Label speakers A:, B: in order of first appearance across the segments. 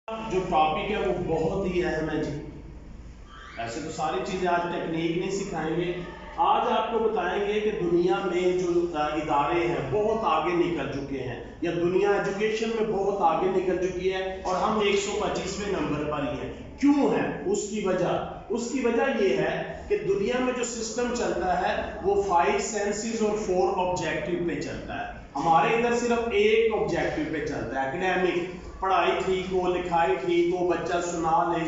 A: जो टॉपिक है वो बहुत ही अहम है जी। ऐसे तो सारी चीजें आज टेक्निक नहीं सिखाएंगे, आज आपको बताएंगे कि दुनिया में जो इदारे हैं बहुत आगे निकल चुके हैं, या दुनिया एजुकेशन में बहुत आगे निकल चुकी है और हम 125वें नंबर पर ही हैं। क्यों है? उसकी वजह ये है कि दुनिया में जो सिस्टम चलता है वो 5 सेंसेस और 4 ऑब्जेक्टिव पे चलता है। हमारे इधर सिर्फ एक ऑब्जेक्टिव पे चलता है, एकेडमिक, पढ़ाई ठीक हो, लिखाई ठीक हो, बच्चा सुना ले,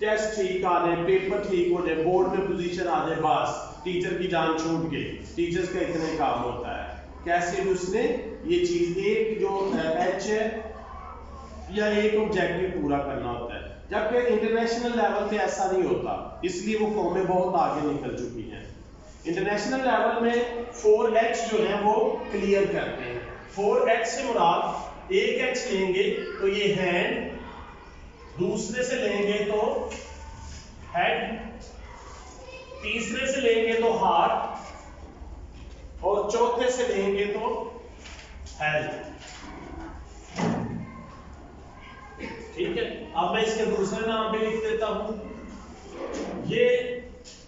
A: टेस्ट ठीक आ जाए, पेपर ठीक हो जाए, बोर्ड में पोजीशन आ जाए, बस टीचर की जान छूट गई। टीचर्स का इतने काम होता है। कैसे भी उसने ये चीज एक जो एच है या एक ऑब्जेक्टिव पूरा करना होता है, जबकि इंटरनेशनल लेवल पे ऐसा नहीं होता, इसलिए वो कौमें बहुत आगे निकल चुकी हैं। इंटरनेशनल लेवल में 4H जो है वो क्लियर करते हैं। 4H से मुराद एक H लेंगे तो ये हैंड, दूसरे से लेंगे तो हेड, तीसरे से लेंगे तो हार्ट, और चौथे से लेंगे तो हेल्थ। ठीक है, अब मैं इसके दूसरे नाम पे लिख देता हूं। ये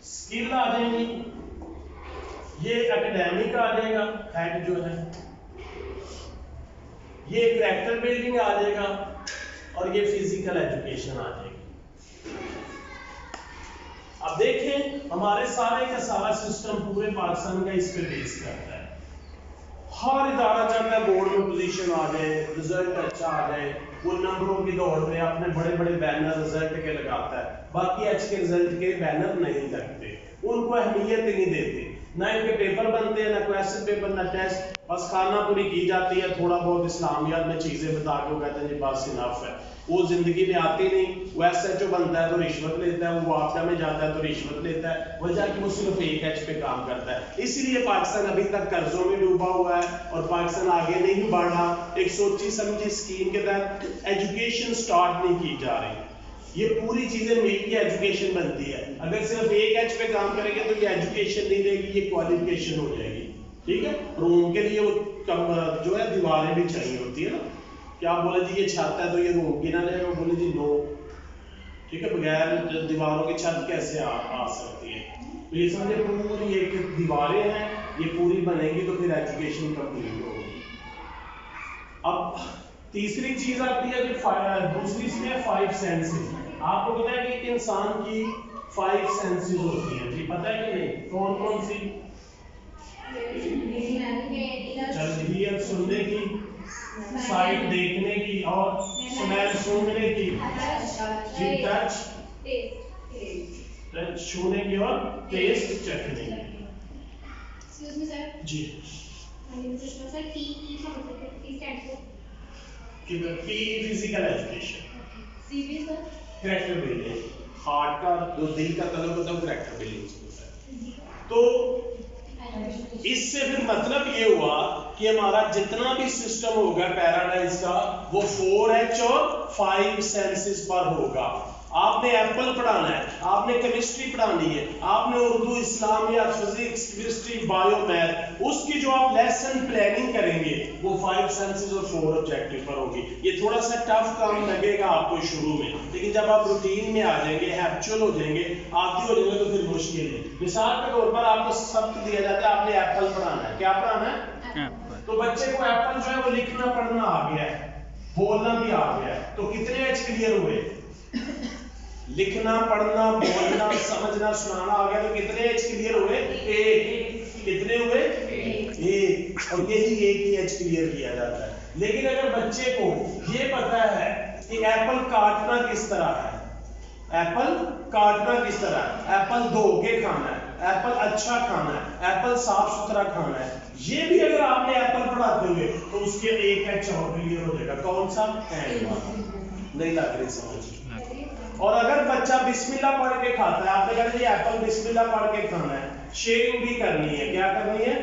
A: स्किल आ जाएंगी, ये एकेडमिक आ जाएगा, हेड जो है, ये कैरेक्टर बिल्डिंग आ जाएगा, और ये फिजिकल एजुकेशन आ जाएगी। अब देखें, हमारे सारे का सारा सिस्टम पूरे पाकिस्तान का इस पे बेस करता है। हर इदारा चाहता है बोर्ड में पोजीशन आ जाए, रिजल्ट अच्छा आ जाए, वो नंबरों की दौड़ में अपने बड़े बड़े बैनर रिजल्ट के लगाता है, बाकी एच के रिजल्ट के बैनर नहीं लगते, उनको अहमियत ही नहीं देते, ना इनके पेपर बनते हैं, ना क्वेश्चन पेपर, ना टेस्ट, बस खाना पूरी की जाती है, थोड़ा बहुत इस्लामियात में चीजें बता के वो कहते हैं जी बस इनफ है। वो जिंदगी में आती नहीं, वो SHO बनता है तो रिश्वत लेता है, वो वापडा में जाता है तो रिश्वत लेता है, वजह कि वो सिर्फ एक H पे काम करता है। इसीलिए पाकिस्तान अभी तक कर्जों में डूबा हुआ है और पाकिस्तान आगे नहीं बढ़ रहा। एक सोची समझी स्कीम के तहत एजुकेशन स्टार्ट नहीं की जा रही। ये पूरी चीजें मिलकर एजुकेशन बनती है। अगर सिर्फ एक H पे काम करेंगे तो ये एजुकेशन नहीं रहेगी, ये क्वालिफिकेशन हो जाएगी। ठीक है, रूम के लिए वो जो है दीवारें भी चाहिए होती है ना, क्या बोले जी ये छत है तो ये रूम की ना जाएगा, बोले जी नो। ठीक है, बगैर दीवारों की छत कैसे आ सकती है? तो ये समझे पूरी एक दीवारें हैं, ये पूरी बनेगी तो फिर एजुकेशन कंप्लीट होगी। अब तीसरी चीज आती है जो दूसरी इसमें 5 सेंसेस। आपको पता है कि इंसान की 5 सेंसेस होती हैं, जी पता है कि नहीं? कौन कौन सी? चल सुनने की, साइट देखने की, और स्मेल सूंघने की, टच छूने की, और टेस्ट चखने की। जी physical education, character building, heart का जो दिल का तलब होता है वो कैरेक्टर बिल्डिंग होता है। तो इससे फिर मतलब ये हुआ कि हमारा जितना भी सिस्टम होगा पैराडाइज का वो 4H और 5 सेंसेस पर होगा। आपने एप्पल पढ़ाना है, आपने केमिस्ट्री पढ़ानी है, आपने Urdu, Islamiyat, physics, chemistry, bio, math, उसकी जो आप लेसन प्लानिंग करेंगे वो 5 सेंसेस और 4 ऑब्जेक्टिव पर होगी। ये थोड़ा सा टफ काम लगेगा आपको शुरू में, लेकिन जब आप रूटीन में आ जाएंगे, हैबिचुअल हो जाएंगे, आदी हो जाएंगे, तो फिर मुश्किल है। मिसाल के तौर पर आपको सबक दिया जाता है, आपने एप्पल पढ़ाना है। क्या पढ़ाना है? तो बच्चे को एप्पल जो है वो लिखना पढ़ना आ गया है, बोलना भी आ गया है, तो कितने H क्लियर हुए? लिखना, पढ़ना, बोलना, समझना, सुनाना आ गया, तो कितने H क्लियर हुए? एक। कितने हुए? एक। और यही एक ही H क्लियर किया जाता है। लेकिन अगर बच्चे को ये पता है कि एप्पल काटना किस तरह है, एप्पल काटना किस तरह है, एप्पल धो के खाना है, एप्पल अच्छा खाना है, एप्पल साफ सुथरा खाना है, ये भी अगर आपने एप्पल पढ़ाते हुए तो उसके एक H और क्लियर हो जाएगा। कौन सा? नहीं लग रही समझ। और अगर बच्चा बिस्मिल्लाह पढ़ के खाता है, आपने कहा जी एप्पल बिस्मिल्लाह पढ़ के खाना है, शेयरिंग भी करनी है। क्या करनी है?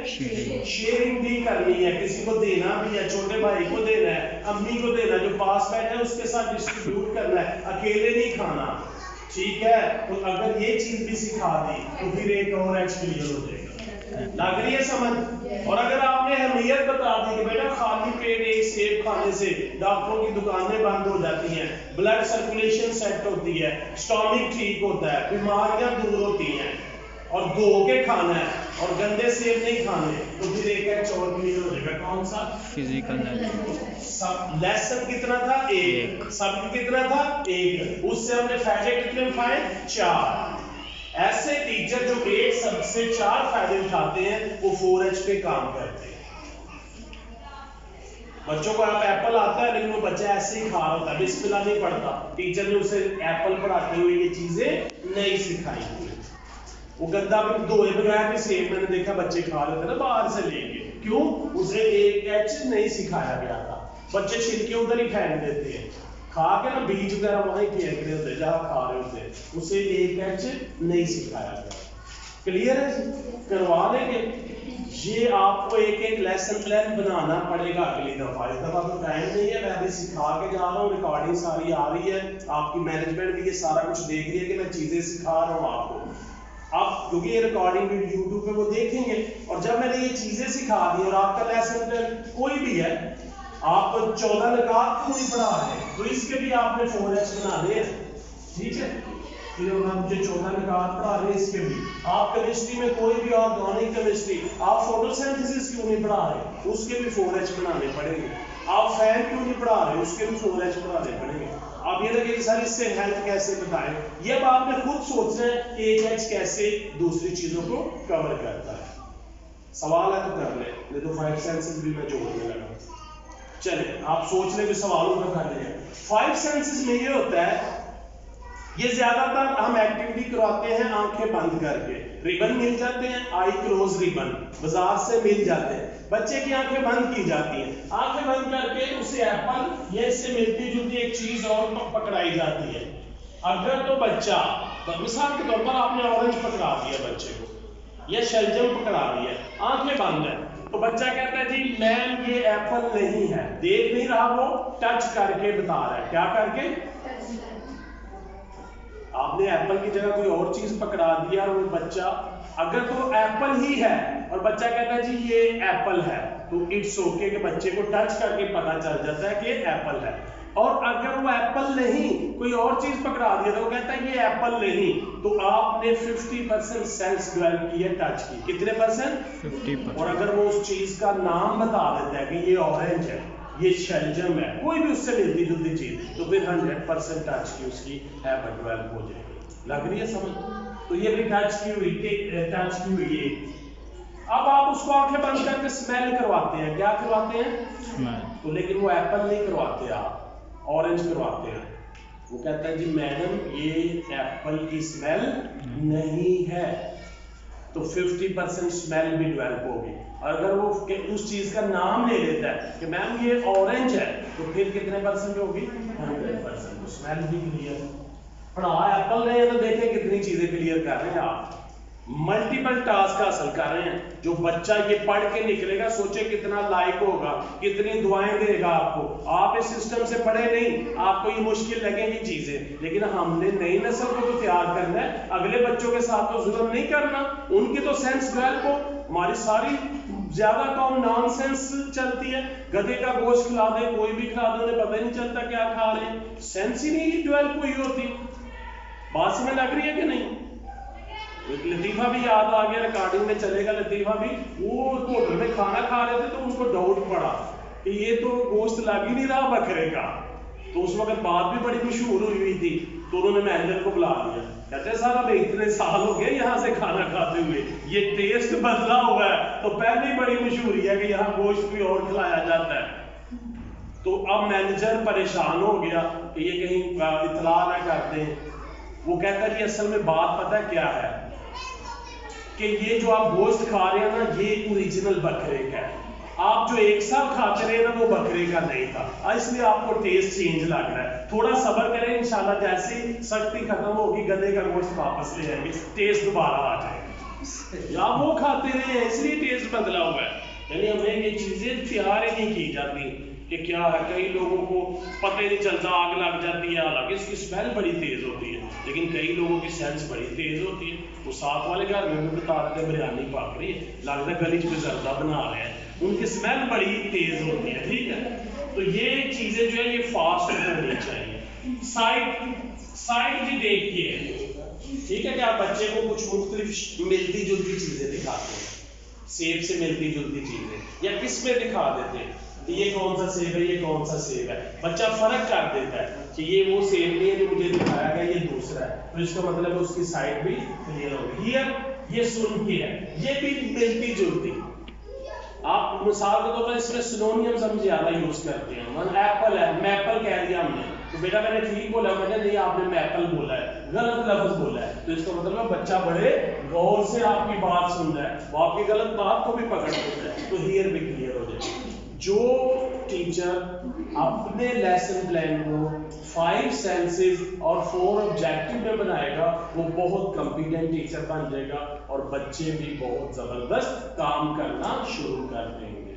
A: शेयरिंग भी करनी है, किसी को देना भी है, छोटे भाई को देना है, अम्मी को देना है, जो पास बैठे है उसके साथ डिस्ट्रीब्यूट करना है, अकेले नहीं खाना। ठीक है, तो अगर ये चीज भी सिखा दी तो फिर एक और H क्लियर हो जाएगा। लग रही है समझ? और अगर आपने अहमियत बता दी कि बेटा खाली पेट एक सेब खाने से डॉक्टरों की दुकानें बंद हो जाती हैं, ब्लड सर्कुलेशन सेट होती है, स्टॉमिक ठीक होता है, बीमारियां दूर होती हैं, और धो के खाना है और गंदे सेब नहीं खाने, तो फिर एक एच और क्लियर हो जाएगा। कौन सा?
B: फिजिकल
A: सब लेसन कितना था? एक। सब कितना था? एक। उससे हमने फायदे कितने उठाए? 4। ऐसे टीचर जो एक सबसे 4 फायदे उठाते हैं वो 4H पे काम करते हैं। बच्चों को आप एप्पल आता है लेकिन वो बच्चा ऐसे ही खा रहा होता है, बिस्मिल्लाह नहीं पढ़ता, टीचर ने उसे एप्पल पढ़ाते हुए ये चीजें नहीं सिखाई हुई। वो गंदा भी धोए बगैर भी सेब मैंने देखा बच्चे खा रहे थे ना बाहर से लेके, क्यों? उसे एक एच नहीं सिखाया गया था। बच्चे छिलके उधर ही फेंक देते हैं, खा के ना बीज वगैरह वहीं फेंक रहे होते जहाँ खा रहे होते, उसे एक एच नहीं सिखाया गया। क्लियर है? करवा लेंगे। ये आपको एक एक लेसन प्लान बनाना पड़ेगा अगली दफा। इस दफा तो टाइम नहीं है, मैं अभी सिखा के जा रहा हूँ, रिकॉर्डिंग सारी आ रही है, आपकी मैनेजमेंट भी ये सारा कुछ देख रही है कि मैं चीजें सिखा रहा हूँ आपको। आप क्योंकि ये रिकॉर्डिंग यूट्यूब पे वो देखेंगे, और जब मैंने ये चीजें सिखा दी और आपका लेसन प्लान कोई भी है, आप 14 निकात क्यों नहीं पढ़ा रहे, तो इसके भी आपने 4H बनाने हैं, ठीक है? फिर हम जो 14 निकात पढ़ा रहे हैं इसके भी, आप केमिस्ट्री में कोई भी ऑर्गेनिक केमिस्ट्री, आप फोटोसिंथेसिस क्यों नहीं पढ़ा रहे, उसके भी 4H बनाने पड़ेंगे। आप फैन क्यों नहीं पढ़ा रहे, उसके भी 4H पढ़ाने पड़ेंगे। आप ये लगे सर इससे हेल्थ कैसे बताएं, ये अब आपने खुद सोचना है कि एक एच कैसे दूसरी चीजों को कवर करता है। सवाल है तो कर ले, नहीं तो 5 सेंसेस भी मैं जोड़ने लगा। चले आप सोच ले, सवालों पर कर ले। 5 सेंसेस में ये होता है, ये ज्यादातर हम एक्टिविटी करवाते हैं आंखें बंद करके। रिबन मिल जाते हैं, आई क्लोज रिबन बाजार से मिल जाते हैं, बच्चे की आंखें बंद की जाती हैं, आंखें बंद करके उसे एप्पल ये इससे मिलती जुलती एक चीज और पकड़ाई जाती है। अगर तो बच्चा, मिसाल के तौर पर आपने ऑरेंज पकड़ा दिया बच्चे को, या शलजम पकड़ा दिया, आंखें बंद है, तो बच्चा कहता है जी मैम ये एप्पल नहीं है, देख नहीं रहा, वो टच करके बता रहा है। क्या करके? आपने एप्पल की जगह कोई और चीज पकड़ा दिया, और वो बच्चा, अगर तो एप्पल ही है और बच्चा कहता है जी ये एप्पल है, तो इट्स ओके कि बच्चे को टच करके पता चल जाता है कि एप्पल है। और अगर वो एप्पल नहीं कोई और चीज पकड़ा दिया तो वो कहता है ये एप्पल नहीं, तो आपने 50% सेंस डेवलप की है टच की। कितने परसेंट? 50%। और अगर वो उस चीज का नाम बता देता है कि ये ऑरेंज है, ये शलजम है, कोई भी उससे मिलती जुलती चीज, तो फिर 100% टच की उसकी हैबिट डेवलप हो जाएगी। लग रही है समझ? तो ये भी टच की हुई, टच की हुई है। अब आप उसको आंखें बंद करके स्मेल करवाते हैं। क्या करवाते हैं? तो लेकिन वो एप्पल नहीं करवाते, आप ऑरेंज करवाते हैं। वो कहता है जी मैडम ये एप्पल की स्मेल नहीं है, तो 50% स्मेल भी डेवलप होगी। अगर वो उस चीज का नाम ले लेता है कि मैम ये ऑरेंज है, तो फिर कितने परसेंट होगी? 100%। तो स्मेल भी क्लियर। पढ़ा एप्पल रहे हैं तो देखें कितनी चीजें क्लियर कर रहे हैं आप, मल्टीपल टास्क हासिल कर रहे हैं। जो बच्चा ये पढ़ के निकलेगा, सोचे कितना लायक होगा, कितनी दुआएं देगा आपको। आप इस सिस्टम से पढ़े नहीं, आपको ये मुश्किल लगेंगी चीजें, लेकिन हमने नई नस्ल को तो तैयार करना है। अगले बच्चों के साथ तो जुल्म नहीं करना, उनकी तो सेंस डेवलप हो। हमारी सारी ज्यादा कौन नॉनसेंस चलती है, गधे का गोश्त खिला दे, कोई भी खिला दे, उन्हें पता ही नहीं चलता क्या खा रहे हैं, सेंस ही नहीं डेवलप हुई होती। बात समझ लग रही है कि नहीं? लतीफा भी याद आ गया, रिकॉर्डिंग में चलेगा। लतीफा भी वो होटल में खाना खा रहे थे तो उनको डाउट पड़ा कि ये तो गोश्त लग ही नहीं रहा बकरे का। तो उस वक्त बात भी बड़ी मशहूर हुई थी, तो उन्होंने मैनेजर को बुला लिया। कहते साहब अब इतने साल हो गए यहाँ से खाना खाते हुए, ये टेस्ट बदला हुआ है, तो पहले ही बड़ी मशहूरी है कि यहाँ गोश्त भी और खिलाया जाता है। तो अब मैनेजर परेशान हो गया कि ये कहीं इतला ना करते हैं। वो कहता है कि असल में बात पता क्या है कि ये जो आप गोश्त खा रहे हैं ना, ये ओरिजिनल बकरे का है। आप जो एक साल खाते रहे ना, वो बकरे का नहीं था, इसलिए आपको टेस्ट चेंज लग रहा है। थोड़ा सब्र करें, इंशाल्लाह जैसे ही सख्ती खत्म होगी गधे का गोश्त वापस ले आएंगे, टेस्ट दोबारा आ जाएगा। आप वो खाते रहे हैं इसलिए टेस्ट बदला हुआ है। यानी हमें ये चीजें तैयार ही नहीं की जाती। कि क्या है। कई लोगों को पता ही नहीं चलता, आग लग जाती है, हालांकि इसकी स्मेल बड़ी तेज होती है, लेकिन कई लोगों की सेंस बड़ी तेज होती है। वो साथ वाले घर में भी बता रहे थे बिरयानी पक रही है, लगता है गली में जर्दा बना रहे हैं, उनकी स्मेल बड़ी तेज होती है, ठीक है। तो ये चीजें जो है ये फास्ट होनी चाहिए। साइट भी देखिए, ठीक है, कि आप बच्चे को कुछ मुख्तलिफ मिलती जुलती चीजें दिखाते हैं, सेब से मिलती जुलती चीजें, या किस में दिखा देते हैं कि ये कौन सा सेब है, ये कौन सा सेब है, बच्चा फर्क कर देता है कि ये वो सेब नहीं है जो मुझे दिखाया गया, ये दूसरा है, तो इसका मतलब उसकी साइड भी क्लियर होगी। ये सुन के है, ये भी मिलती जुलती। आप मिसाल के तौर पर इसमें सिनोनिम्स हम ज्यादा यूज करते हैं। वन एप्पल है, मैपल कह दिया हमने, तो बेटा मैंने ठीक बोला, मैंने नहीं, आपने मैपल बोला है, गलत लफ्ज बोला है, तो इसका मतलब बच्चा बड़े गौर से आपकी बात सुन रहा है, वो आपकी गलत बात को भी पकड़ लेता है, तो हियर भी क्लियर हो जाए। जो टीचर अपने लेसन प्लान को 5 सेंसेस और 4 ऑब्जेक्टिव में बनाएगा, वो बहुत कॉम्पिटेंट टीचर बन जाएगा और बच्चे भी बहुत जबरदस्त काम करना शुरू कर देंगे।